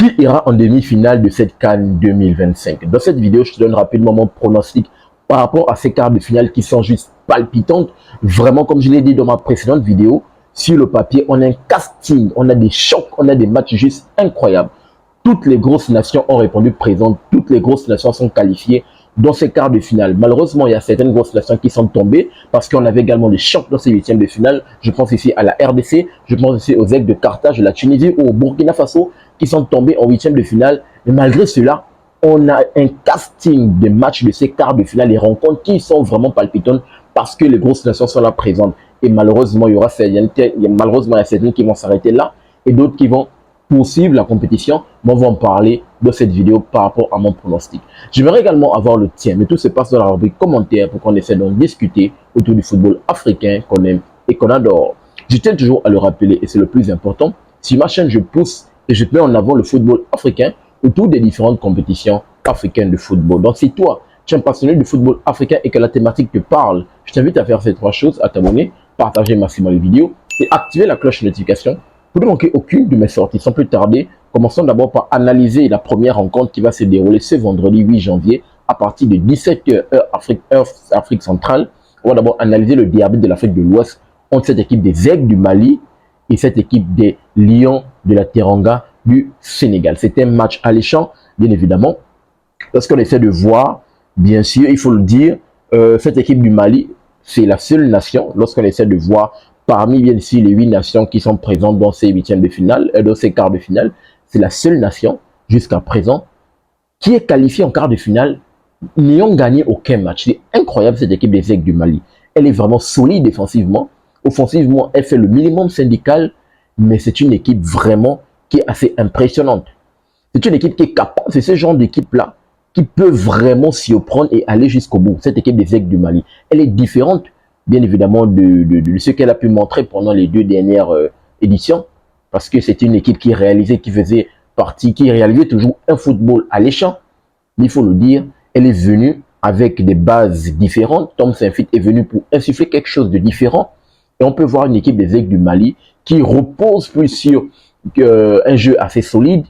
Qui ira en demi-finale de cette CAN 2025? Dans cette vidéo, je te donne rapidement mon pronostic par rapport à ces quarts de finale qui sont juste palpitantes. Vraiment, comme je l'ai dit dans ma précédente vidéo, sur le papier, on a un casting, on a des chocs, on a des matchs juste incroyables. Toutes les grosses nations ont répondu présentes, toutes les grosses nations sont qualifiées dans ces quarts de finale. Malheureusement, il y a certaines grosses nations qui sont tombées parce qu'on avait également des chocs dans ces huitièmes de finale. Je pense ici à la RDC, je pense ici aux Aigles de Carthage, la Tunisie ou au Burkina Faso qui sont tombés en huitièmes de finale. Mais malgré cela, on a un casting de matchs de ces quarts de finale, les rencontres qui sont vraiment palpitantes parce que les grosses nations sont là présentes. Et malheureusement, il y a certaines qui vont s'arrêter là et d'autres qui vont poursuivre la compétition. Mais on va en parler dans cette vidéo par rapport à mon pronostic. J'aimerais également avoir le tien, mais tout se passe dans la rubrique commentaires pour qu'on essaie d'en discuter autour du football africain qu'on aime et qu'on adore. Je tiens toujours à le rappeler et c'est le plus important. Sur ma chaîne, je pousse et je mets en avant le football africain autour des différentes compétitions africaines de football. Donc si toi, tu es un passionné du football africain et que la thématique te parle, je t'invite à faire ces trois choses, à t'abonner, partager massivement les vidéos et activer la cloche de notification pour ne manquer aucune de mes sorties. Sans plus tarder, commençons d'abord par analyser la première rencontre qui va se dérouler ce vendredi 8 janvier à partir de 17h heure Afrique centrale. On va d'abord analyser le derby de l'Afrique de l'Ouest entre cette équipe des Aigles du Mali et cette équipe des Lions de la Teranga du Sénégal. C'est un match alléchant, bien évidemment. Lorsqu'on essaie de voir, bien sûr, il faut le dire, cette équipe du Mali, c'est la seule nation, lorsqu'on essaie de voir parmi bien sûr les 8 nations qui sont présentes dans ces huitièmes de finale, dans ces quarts de finale, c'est la seule nation jusqu'à présent qui est qualifiée en quart de finale. Ils n'ont gagné aucun match. C'est incroyable cette équipe des Aigles du Mali. Elle est vraiment solide défensivement. Offensivement, elle fait le minimum syndical, mais c'est une équipe vraiment qui est assez impressionnante. C'est une équipe qui est capable, c'est ce genre d'équipe-là qui peut vraiment s'y prendre et aller jusqu'au bout. Cette équipe des Aigles du Mali, elle est différente, bien évidemment, de ce qu'elle a pu montrer pendant les 2 dernières éditions, parce que c'est une équipe qui réalisait, qui faisait partie, qui réalisait toujours un football alléchant. Mais il faut le dire, elle est venue avec des bases différentes. Tom Saintfiet est venu pour insuffler quelque chose de différent. Et on peut voir une équipe des Aigles du Mali qui repose plus sur un jeu assez solide,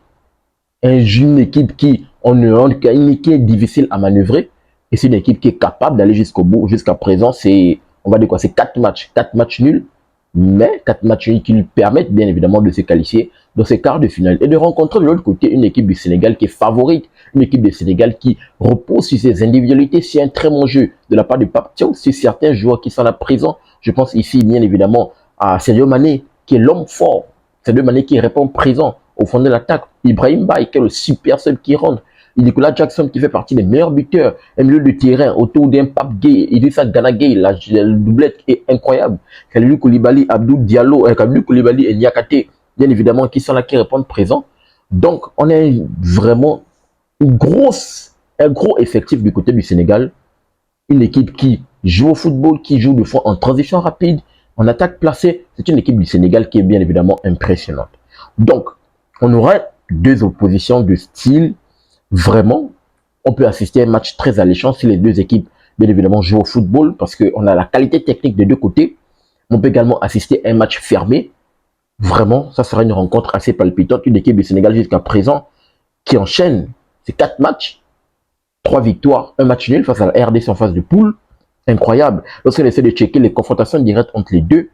une équipe qui est difficile à manœuvrer, et c'est une équipe qui est capable d'aller jusqu'au bout. Jusqu'à présent, c'est, on va dire quoi, c'est 4 matchs nuls, mais 4 matchs nuls qui lui permettent bien évidemment de se qualifier dans ces quarts de finale et de rencontrer de l'autre côté une équipe du Sénégal qui est favorite, une équipe du Sénégal qui repose sur ses individualités, sur un très bon jeu de la part de Pape Thiaw, sur certains joueurs qui sont là présents. Je pense ici bien évidemment à Sadio Mané, qui est l'homme fort, Sadio Mané qui répond présent au fond de l'attaque, Ibrahim Baye qui est le super sub qui rentre, Nicolas Jackson qui fait partie des meilleurs buteurs, un milieu de terrain autour d'un Pape Gueye, Idrissa Gana Gueye, la doublette est incroyable, Kalidou Koulibaly, Abdou Diallo, Kalidou Koulibaly et Niakate, bien évidemment, qui sont là, qui répondent présent. Donc, on a vraiment un gros effectif du côté du Sénégal, une équipe qui joue au football, qui joue de fond en transition rapide, en attaque placée. C'est une équipe du Sénégal qui est bien évidemment impressionnante. Donc, on aura 2 oppositions de style. Vraiment, on peut assister à un match très alléchant si les 2 équipes, bien évidemment, jouent au football parce qu'on a la qualité technique des 2 côtés. On peut également assister à un match fermé. Vraiment, ça sera une rencontre assez palpitante. Une équipe du Sénégal jusqu'à présent qui enchaîne ces 4 matchs, 3 victoires, 1 match nul face à la RDC en phase de poule. Incroyable. Lorsqu'on essaie de checker les confrontations directes entre les 2,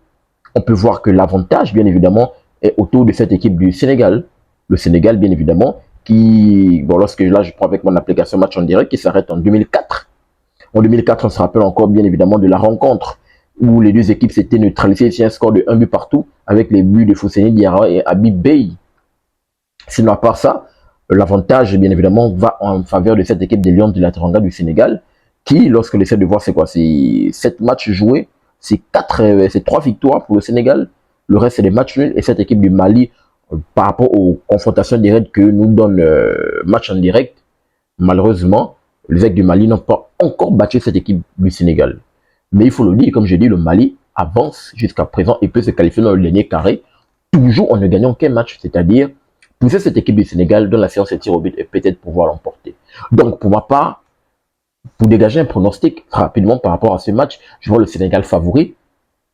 on peut voir que l'avantage, bien évidemment, est autour de cette équipe du Sénégal. Le Sénégal, bien évidemment, qui, bon, lorsque là, je prends avec mon application match en direct, qui s'arrête en 2004. En 2004, on se rappelle encore, bien évidemment, de la rencontre où les 2 équipes s'étaient neutralisées sur un score de 1 but partout, avec les buts de Fousseni Diarra et Habib Beye. Sinon, à part ça, l'avantage, bien évidemment, va en faveur de cette équipe des Lions de la Teranga du Sénégal, qui, lorsqu'on essaie de voir c'est quoi, c'est 7 matchs joués, c'est 3 victoires pour le Sénégal, le reste c'est des matchs nuls, et cette équipe du Mali, par rapport aux confrontations directes que nous donne match en direct, malheureusement, les Aigles du Mali n'ont pas encore battu cette équipe du Sénégal. Mais il faut le dire, comme je dis, le Mali avance jusqu'à présent et peut se qualifier dans le dernier carré, toujours en ne gagnant qu'un match, c'est-à-dire pousser cette équipe du Sénégal dans la séance de tir au but et peut-être pouvoir l'emporter. Donc, pour ma part, pour dégager un pronostic rapidement par rapport à ce match, je vois le Sénégal favori,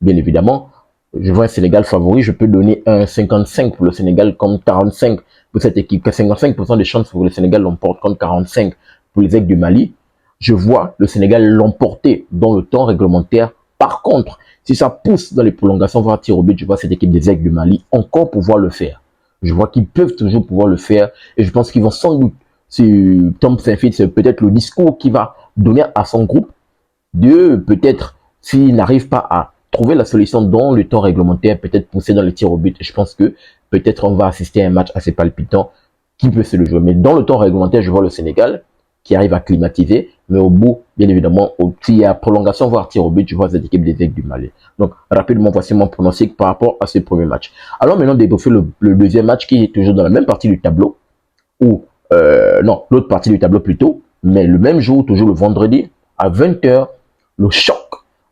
bien évidemment, Je vois un Sénégal favori, je peux donner un 55 pour le Sénégal comme 45 pour cette équipe, que 55% de chances pour le Sénégal l'emporte comme 45 pour les Aigles du Mali. Je vois le Sénégal l'emporter dans le temps réglementaire. Par contre, si ça pousse dans les prolongations, voire tir au but, je vois cette équipe des Aigles du Mali encore pouvoir le faire. Je vois qu'ils peuvent toujours pouvoir le faire et je pense qu'ils vont sans doute, si Tom Saint-Fitz, c'est peut-être le discours qu'il va donner à son groupe de peut-être, s'il n'arrive pas à trouver la solution dans le temps réglementaire, peut-être pousser dans les tirs au but. Je pense que peut-être on va assister à un match assez palpitant qui peut se le jouer. Mais dans le temps réglementaire, je vois le Sénégal qui arrive à climatiser, mais au bout, bien évidemment, s'il y a prolongation, voire tir au but, je vois cette équipe des Aigles du Mali. Donc, rapidement, voici mon pronostic par rapport à ce premier match. Alors maintenant, débriefer le deuxième match qui est toujours dans la même partie du tableau, ou, non, l'autre partie du tableau plutôt, mais le même jour, toujours le vendredi, à 20h, le choc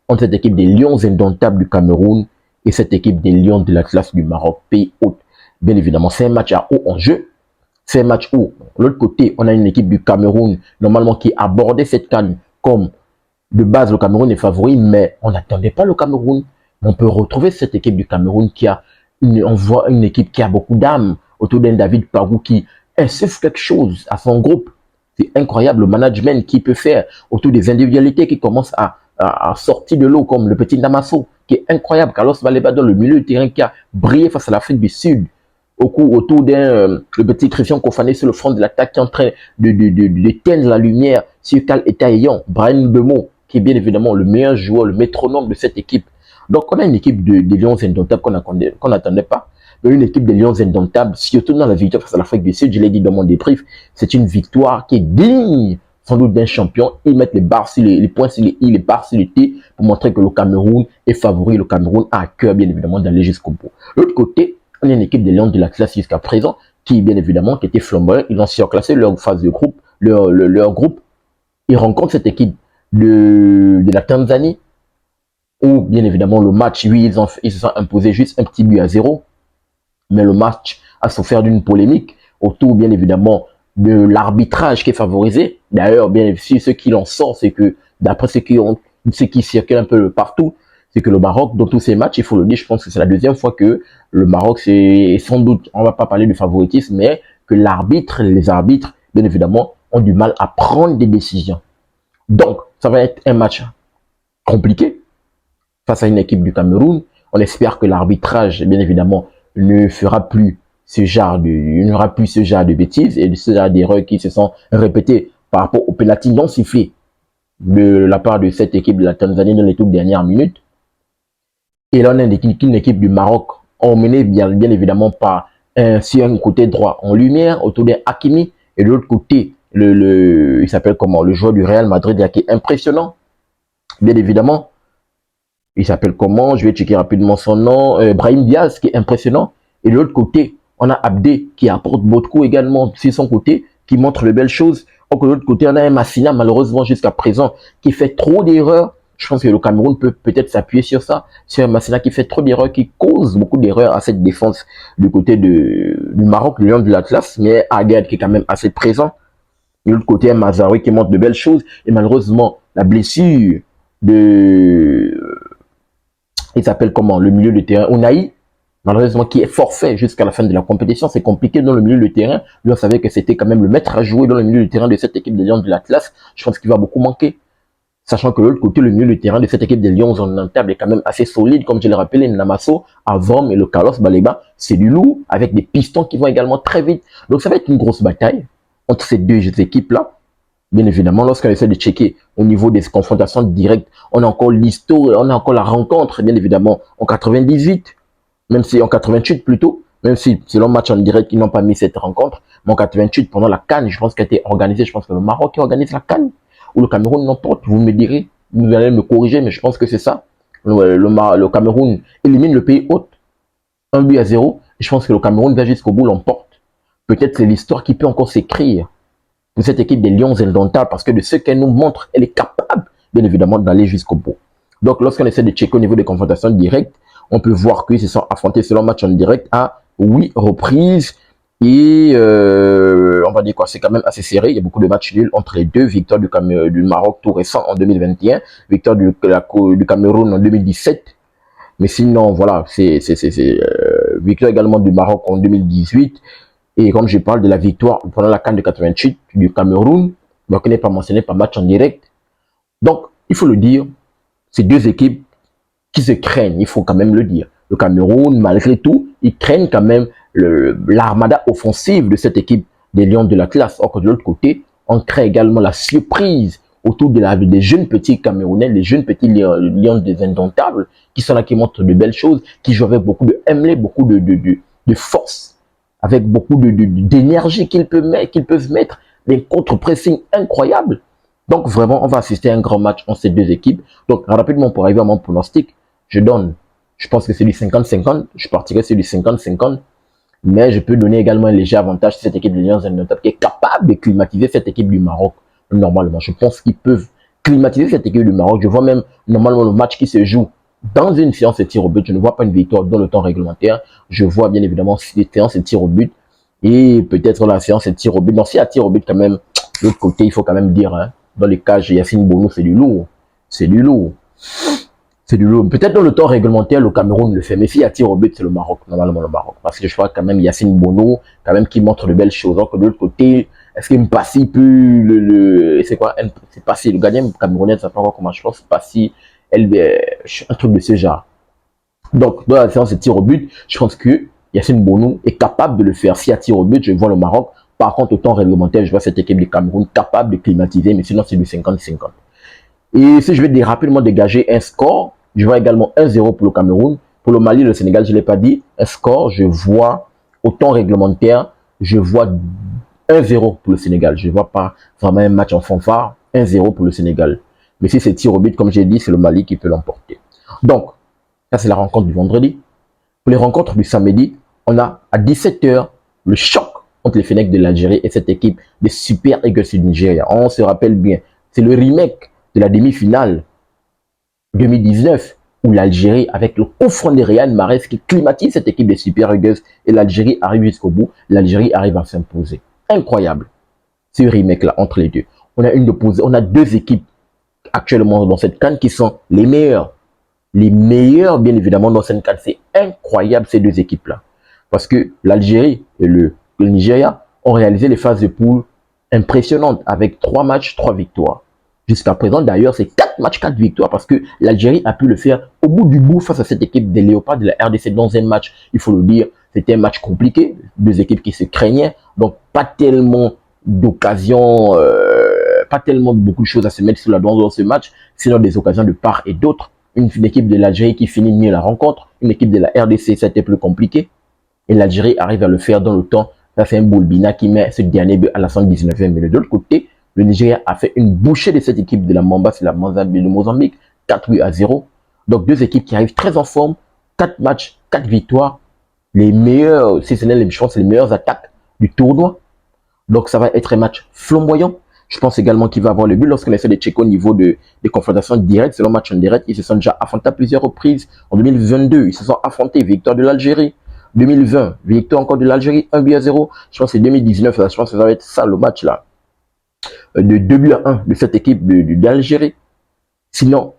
entre cette équipe des Lions indomptables du Cameroun et cette équipe des Lions de l'Atlas du Maroc, pays hôte. Bien évidemment, c'est un match à haut enjeu. C'est un match où, de l'autre côté, on a une équipe du Cameroun, normalement, qui abordait cette CAN comme de base, le Cameroun est favori, mais on n'attendait pas le Cameroun. On peut retrouver cette équipe du Cameroun on voit une équipe qui a beaucoup d'âme autour d'un David Pagou qui insuffle quelque chose à son groupe. C'est incroyable le management qu'il peut faire autour des individualités qui commencent à sortir de l'eau, comme le petit Namasso, qui est incroyable. Carlos Baleba dans le milieu du terrain qui a brillé face à l'Afrique du Sud. Autour d'un le petit Christian Kofané sur le front de l'attaque qui est en train d'éteindre la lumière sur Cal Etaillon, Brian Bemo, qui est bien évidemment le meilleur joueur, le métronome de cette équipe. Donc on a une équipe des Lions indomptables qu'on n'attendait pas. Mais une équipe des Lions indomptables, surtout dans la victoire face à l'Afrique du Sud, je l'ai dit dans mon débrief, c'est une victoire qui est digne sans doute d'un champion. Ils mettent les barres sur les points sur les i, les barres sur les t pour montrer que le Cameroun est favori. Le Cameroun a à cœur bien évidemment d'aller jusqu'au bout. L'autre côté, on a une équipe des Lions de la classe jusqu'à présent qui bien évidemment qui était flamboyant. Ils ont surclassé leur phase de groupe, leur groupe. Ils rencontrent cette équipe de la Tanzanie où bien évidemment le match, oui, ils se sont imposés juste un petit but à 0. Mais le match a souffert d'une polémique autour, bien évidemment, de l'arbitrage qui est favorisé. D'ailleurs, bien sûr, ce qui en sort, c'est que, d'après ce qui circule un peu partout, c'est que le Maroc, dans tous ces matchs, il faut le dire, je pense que c'est la deuxième fois que le Maroc, c'est sans doute, on va pas parler de favoritisme, mais que les arbitres, bien évidemment, ont du mal à prendre des décisions. Donc, ça va être un match compliqué face à une équipe du Cameroun. On espère que l'arbitrage, bien évidemment, ne fera plus ce genre de bêtises et de ce genre d'erreurs qui se sont répétées par rapport au pénalty non sifflé de la part de cette équipe de la Tanzanie dans les toutes dernières minutes. Et là, on a une équipe du Maroc emmenée bien évidemment par sur un côté droit en lumière autour d'un Hakimi et de l'autre côté, il s'appelle comment, le joueur du Real Madrid qui est impressionnant, bien évidemment. Il s'appelle comment? Je vais checker rapidement son nom. Brahim Diaz, qui est impressionnant. Et de l'autre côté, on a Abdé, qui apporte beaucoup également sur son côté, qui montre de belles choses. Or, de l'autre côté, on a un Massina, malheureusement, jusqu'à présent, qui fait trop d'erreurs. Je pense que le Cameroun peut peut-être s'appuyer sur ça. Sur un Massina qui fait trop d'erreurs, qui cause beaucoup d'erreurs à cette défense du côté du Maroc, le Lion de l'Atlas. Mais Aguerd, qui est quand même assez présent. De l'autre côté, un Mazaroui qui montre de belles choses. Et malheureusement, la blessure il s'appelle comment, le milieu de terrain, Unai, malheureusement qui est forfait jusqu'à la fin de la compétition. C'est compliqué dans le milieu de terrain. Lui, on savait que c'était quand même le maître à jouer dans le milieu de terrain de cette équipe des Lions de l'Atlas. Je pense qu'il va beaucoup manquer. Sachant que de l'autre côté, le milieu de terrain de cette équipe des Lions indomptables est quand même assez solide. Comme je l'ai rappelé, Namasso, Avom et le Carlos Baleba, c'est du lourd avec des pistons qui vont également très vite. Donc ça va être une grosse bataille entre ces deux équipes-là. Bien évidemment, lorsqu'on essaie de checker au niveau des confrontations directes, on a encore l'histoire, on a encore la rencontre, bien évidemment, en 98, même si en 88 plutôt, même si selon match en direct, ils n'ont pas mis cette rencontre, mais en 88, pendant la CAN, je pense qu'elle a été organisée, je pense que le Maroc qui organise la CAN, ou le Cameroun n'emporte, vous me direz, vous allez me corriger, mais je pense que c'est ça. Le Cameroun élimine le pays hôte, 1 but à 0, et je pense que le Cameroun va jusqu'au bout, l'emporte. Peut-être c'est l'histoire qui peut encore s'écrire pour cette équipe des Lions indomptables, parce que de ce qu'elle nous montre, elle est capable, bien évidemment, d'aller jusqu'au bout. Donc, lorsqu'on essaie de checker au niveau des confrontations directes, on peut voir qu'ils se sont affrontés selon match en direct à 8 reprises. Et on va dire quoi, c'est quand même assez serré. Il y a beaucoup de matchs nuls entre les deux. Victoire du Maroc tout récent en 2021, victoire du Cameroun en 2017. Mais sinon, voilà, c'est victoire également du Maroc en 2018. Et comme je parle de la victoire pendant la CAN de 88 du Cameroun, donc il n'est pas mentionné par match en direct. Donc, il faut le dire, ces deux équipes qui se craignent, il faut quand même le dire. Le Cameroun, malgré tout, ils craignent quand même l'armada offensive de cette équipe des Lions de l'Atlas. Or que de l'autre côté, on crée également la surprise autour des jeunes petits Camerounais, les jeunes petits Lions des Indomptables, qui sont là, qui montrent de belles choses, qui jouent avec beaucoup de MLE, beaucoup de force, avec beaucoup d'énergie qu'ils peuvent mettre, des contre-pressing incroyables. Donc vraiment, on va assister à un grand match entre ces deux équipes. Donc rapidement, pour arriver à mon pronostic, je pense que c'est du 50-50, je partirai sur du 50-50, mais je peux donner également un léger avantage à cette équipe de Lions Indomptables qui est capable de climatiser cette équipe du Maroc normalement. Je pense qu'ils peuvent climatiser cette équipe du Maroc. Je vois même normalement le match qui se joue dans une séance de tir au but. Je ne vois pas une victoire dans le temps réglementaire. Je vois bien évidemment des séances de tir au but et peut-être la séance de tir au but. Non, si à tir au but quand même, de l'autre côté, il faut quand même dire, hein, dans les cages, Yacine Bono, c'est du lourd. C'est du lourd. C'est du lourd. Peut-être dans le temps réglementaire, le Cameroun le fait. Mais si à tir au but, c'est le Maroc, normalement le Maroc. Parce que je vois quand même Yacine Bono, quand même, qui montre de belles choses. Alors que de l'autre côté, est-ce que Mpassi peut c'est quoi? C'est Passy, le gardien camerounais, ça pas comment je pense, Passy, un truc de ce genre. Donc, dans la séance de tir au but, je pense que Yacine Bono est capable de le faire. Si à tir au but, je vois le Maroc. Par contre, au temps réglementaire, je vois cette équipe du Cameroun capable de climatiser, mais sinon, c'est du 50-50. Et si je vais rapidement dégager un score, je vois également 1-0 pour le Cameroun. Pour le Mali, le Sénégal, je ne l'ai pas dit. Un score, je vois au temps réglementaire, je vois 1-0 pour le Sénégal. Je ne vois pas vraiment un match en fanfare. 1-0 pour le Sénégal. Mais si c'est tir au but, comme j'ai dit, c'est le Mali qui peut l'emporter. Donc, ça c'est la rencontre du vendredi. Pour les rencontres du samedi, on a à 17 h le choc entre les Fennecs de l'Algérie et cette équipe des Super Eagles du Nigeria. On se rappelle bien, c'est le remake de la demi-finale 2019 où l'Algérie, avec le coup franc de Riyad Mahrez qui climatise cette équipe des Super Eagles et l'Algérie arrive jusqu'au bout, l'Algérie arrive à s'imposer. Incroyable, ce remake-là entre les deux. On a deux équipes actuellement dans cette CAN qui sont les meilleures. Les meilleurs, bien évidemment, dans cette CAN. C'est incroyable, ces deux équipes-là. Parce que l'Algérie et le Nigeria ont réalisé les phases de poule impressionnantes avec 3 matchs, 3 victoires. Jusqu'à présent, d'ailleurs, c'est 4 matchs, 4 victoires parce que l'Algérie a pu le faire au bout du bout face à cette équipe des Léopards de la RDC dans un match, il faut le dire, c'était un match compliqué. Deux équipes qui se craignaient, donc pas tellement d'occasions, pas tellement beaucoup de choses à se mettre sous la dent dans ce match, sinon des occasions de part et d'autre. Une équipe de l'Algérie qui finit mieux la rencontre, une équipe de la RDC, c'était plus compliqué. Et l'Algérie arrive à le faire dans le temps. Ça, c'est un Boulbina qui met ce dernier but à la 119e. Mais de l'autre côté, le Nigeria a fait une bouchée de cette équipe de la Mamba, c'est la Mozambique, de Mozambique, 4-0. Donc, deux équipes qui arrivent très en forme, 4 matchs, 4 victoires. Les meilleurs, si ce n'est les chances, les meilleures attaques du tournoi. Donc, ça va être un match flamboyant. Je pense également qu'il va avoir le but lorsqu'on essaie de checker au niveau des confrontations directes. C'est le match en direct. Ils se sont déjà affrontés à plusieurs reprises. En 2022, ils se sont affrontés. Victoire de l'Algérie. 2020, victoire encore de l'Algérie, 1-0. Je pense que c'est 2019, là, je pense que ça va être ça le match là. De 2-1 de cette équipe d'Algérie. Sinon,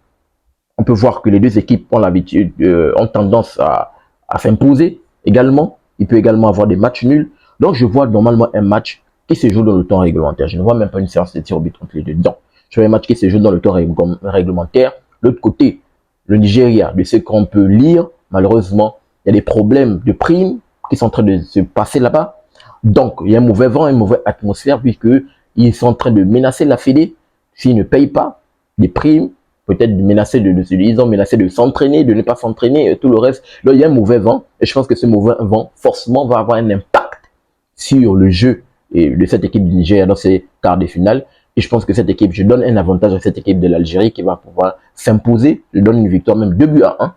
on peut voir que les deux équipes ont l'habitude, ont tendance à s'imposer également. Il peut également avoir des matchs nuls. Donc, je vois normalement un match qui se joue dans le temps réglementaire. Je ne vois même pas une séance de tir au but entre les deux. Donc, je vois un match qui se joue dans le temps réglementaire. L'autre côté, le Nigeria, de ce qu'on peut lire, malheureusement, il y a des problèmes de primes qui sont en train de se passer là-bas. Donc, il y a un mauvais vent, une mauvaise atmosphère, puisqu'ils sont en train de menacer la Fédé. S'ils ne payent pas des primes, peut-être ils ont menacé de s'entraîner, de ne pas s'entraîner, et tout le reste. Là, il y a un mauvais vent, et je pense que ce mauvais vent, forcément, va avoir un impact sur le jeu de cette équipe du Nigeria dans ces quarts de finale. Et je pense que cette équipe, je donne un avantage à cette équipe de l'Algérie qui va pouvoir s'imposer. Je donne une victoire, même 2-1.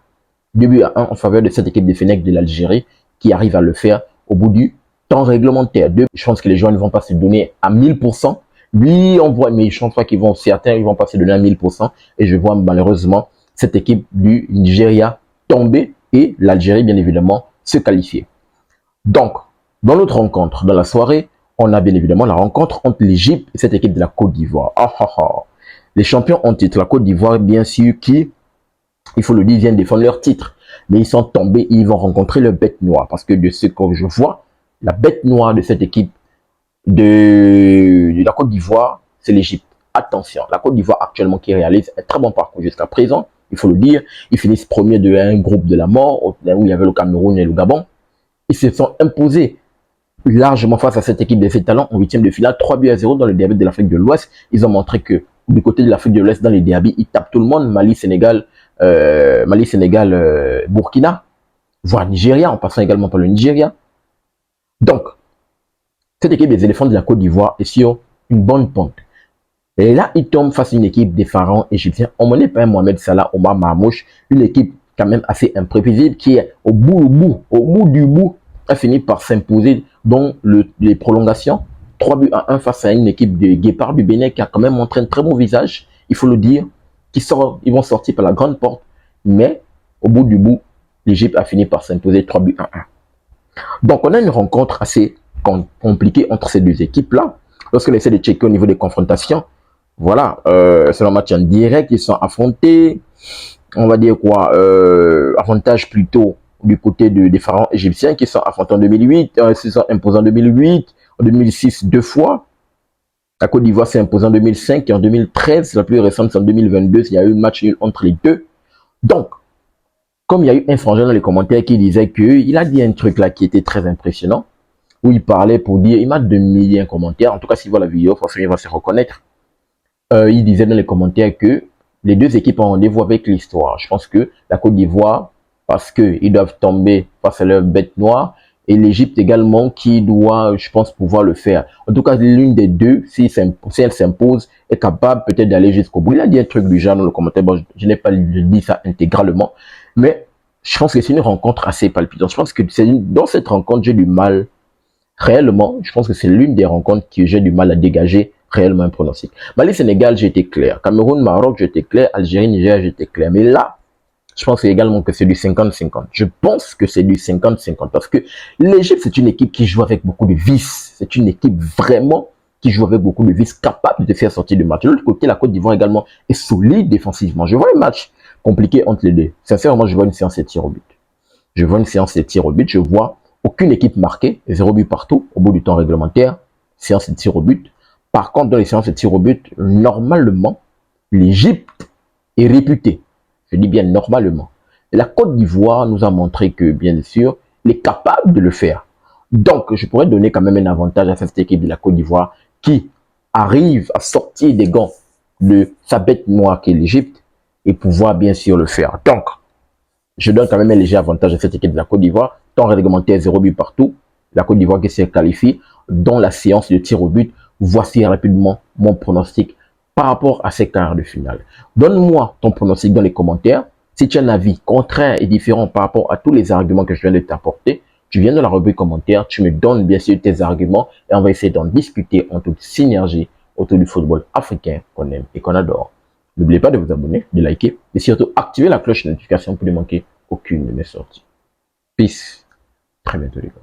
2-1 en faveur de cette équipe de Fennecs de l'Algérie qui arrive à le faire au bout du temps réglementaire. Je pense que les joueurs ne vont pas se donner à 1000%. Oui, on voit, mais je pense pas certains ils vont pas se donner à 1000%. Et je vois malheureusement cette équipe du Nigeria tomber et l'Algérie, bien évidemment, se qualifier. Donc, dans l'autre rencontre, dans la soirée, on a bien évidemment la rencontre entre l'Égypte et cette équipe de la Côte d'Ivoire. Les champions en titre, la Côte d'Ivoire, bien sûr, qui, il faut le dire, viennent défendre leur titre. Mais ils sont tombés et ils vont rencontrer le bête noire. Parce que de ce que je vois, la bête noire de cette équipe de la Côte d'Ivoire, c'est l'Égypte. Attention, la Côte d'Ivoire actuellement qui réalise un très bon parcours jusqu'à présent, il faut le dire. Ils finissent premier de un groupe de la mort, où il y avait le Cameroun et le Gabon. Ils se sont imposés largement face à cette équipe des talents en huitième de finale, 3-0 dans le derby de l'Afrique de l'Ouest. Ils ont montré que du côté de l'Afrique de l'Ouest, dans les derby, ils tapent tout le monde. Mali, Sénégal, Burkina, voire Nigeria, en passant également par le Nigeria. Donc, cette équipe des éléphants de la Côte d'Ivoire est sur une bonne pente. Et là, ils tombent face à une équipe des pharaons égyptiens emmenée par Mohamed Salah, Omar Marmouche, une équipe quand même assez imprévisible qui est au bout du bout, a fini par s'imposer dans les prolongations. 3-1 face à une équipe de Guépard du Bénin qui a quand même montré un très bon visage, il faut le dire, ils vont sortir par la grande porte, mais au bout du bout, l'Égypte a fini par s'imposer 3-1. Donc on a une rencontre assez compliquée entre ces deux équipes-là. Lorsqu'on essaie de checker au niveau des confrontations, voilà, c'est un match en direct, ils sont affrontés, on va dire quoi, avantage plutôt du côté des pharaons égyptiens qui sont affrontés en 2008, se sont imposés en 2008, en 2006 deux fois. La Côte d'Ivoire s'est imposée en 2005 et en 2013, la plus récente c'est en 2022, il y a eu un match nul entre les deux. Donc, comme il y a eu un frangin dans les commentaires qui disait qu'il a dit un truc là qui était très impressionnant, où il parlait pour dire, il m'a donné un commentaire, en tout cas s'il voit la vidéo, forcément il va se reconnaître. Il disait dans les commentaires que les deux équipes ont rendez-vous avec l'histoire. Je pense que la Côte d'Ivoire, parce qu'ils doivent tomber face à leur bête noire, et l'Égypte également qui doit, je pense, pouvoir le faire. En tout cas, l'une des deux, si elle s'impose, est capable peut-être d'aller jusqu'au bout. Il a dit un truc du genre dans le commentaire, bon, je n'ai pas dit ça intégralement, mais je pense que c'est une rencontre assez palpitante. Je pense que dans cette rencontre, j'ai du mal, réellement, je pense que c'est l'une des rencontres que j'ai du mal à dégager réellement un pronostic. Mali-Sénégal, j'ai été clair. Cameroun-Maroc, j'ai été clair. Algérie-Niger, j'ai été clair. Mais là, je pense également que c'est du 50-50. Je pense que c'est du 50-50 parce que l'Égypte, c'est une équipe qui joue avec beaucoup de vices. C'est une équipe vraiment qui joue avec beaucoup de vices, capable de faire sortir du match. De l'autre côté, la Côte d'Ivoire également est solide défensivement. Je vois un match compliqué entre les deux. Sincèrement, je vois une séance de tir au but. Je vois une séance de tir au but. Je vois aucune équipe marquée, 0 but partout au bout du temps réglementaire. Séance de tir au but. Par contre, dans les séances de tir au but, normalement, l'Égypte est réputée. Je dis bien normalement. Et la Côte d'Ivoire nous a montré que, bien sûr, elle est capable de le faire. Donc, je pourrais donner quand même un avantage à cette équipe de la Côte d'Ivoire qui arrive à sortir des gants de sa bête noire qui est l'Égypte et pouvoir bien sûr le faire. Donc, je donne quand même un léger avantage à cette équipe de la Côte d'Ivoire. Temps réglementaire, 0 but partout. La Côte d'Ivoire qui s'est qualifiée dans la séance de tir au but. Voici rapidement mon pronostic par rapport à ces quarts de finale. Donne-moi ton pronostic dans les commentaires. Si tu as un avis contraire et différent par rapport à tous les arguments que je viens de t'apporter, tu viens dans la rubrique commentaires, tu me donnes bien sûr tes arguments et on va essayer d'en discuter en toute synergie autour du football africain qu'on aime et qu'on adore. N'oubliez pas de vous abonner, de liker et surtout activer la cloche de notification pour ne manquer aucune de mes sorties. Peace. Très bientôt les gars.